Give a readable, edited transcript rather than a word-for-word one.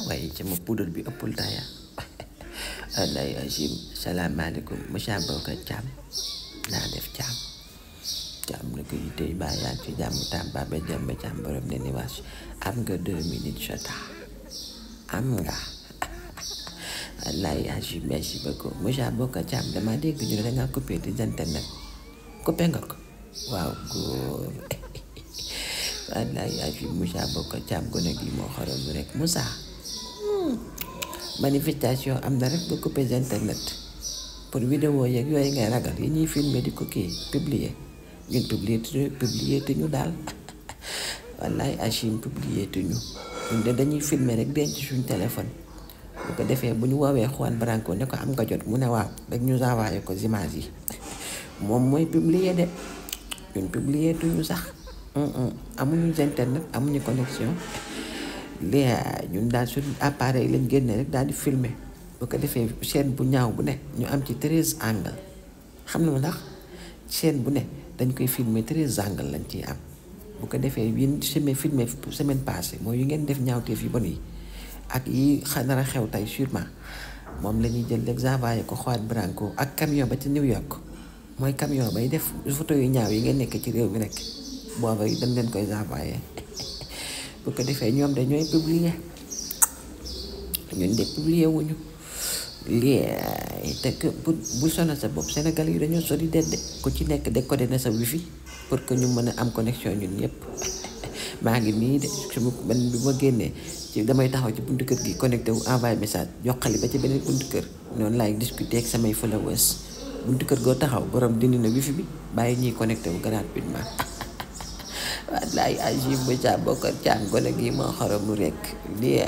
waaye sama poudre bi ëppul taya wallaay Hachim salaamaaleykum monsieur Bocar Thiam naa def Thiam na ko tey baa yaa ci jàmm Tamba ba jàmm Thiam borom ne ni waas am nga 2 minutes jota am nga wallaay Hachim merci beaucoup monsieur Bocar Thiam dama dégg ñu ne dangaa coupé di internet coupé nga ko waaw góor wallaay Hachim monsieur Bocar Thiam gone gi moo xorom rek Moussa manifestation am na rek ba coupé internet pour vidéo yeeg yooyu ngay ragal yi ñuy filmer di ko kii publier ñun publier te ñu daal wallaay Hachim publier te ñu ñun de dañuy filmer rek denc suñ téléphone bu ko defee bu ñu woowee Juan Branco ne ko am nga jot mu ne waaw rek ñu envoyé ko image yi moom mooy publier de ñun publier te ñu sax amuñu internet amuñu connexion léegi ñun daal suñu appareil lañ génne rek daal di filmer bu ko defee chaîne bu ñaaw bu ne ñu am ci 13 angle xam na ma ndax chaîne bu ne dañ koy filmer 13 angle lañ ciy am bu ko defee yéen semaine passée mooy yu ngeen def ñaawteef yu bon yi ak yi nar a xew tey sûrement moom la ñuy jël rek envoyé ko Juan Branco ak camion ba ci New York mooy camion bay def photo yu ñaaw yi ngeen nekk ci réew mi rek booba yi dañ leen koy envoyé bu ko defee ñoom dañooy publier ñun de publier wuñu lii te que bu sonal sa bopp Sénégal yi dañoo sori de ku ci nekk décodé na sa wifi pour que ñu mën a am connexion ñun ñëpp maa ngi nii de su man bi ma génnee ci damay taxaw ci buntu kër gi connecté wu envoyé message joxali ba ci beneen buntu kër noonu laay discuter ak samay followers buntu kër goo taxaw borom dindi na wifi bi bàyyi ñuy connecté wu gratuitement wallaay Hachim Bocar Thiam gone gi moo xoromu rek lii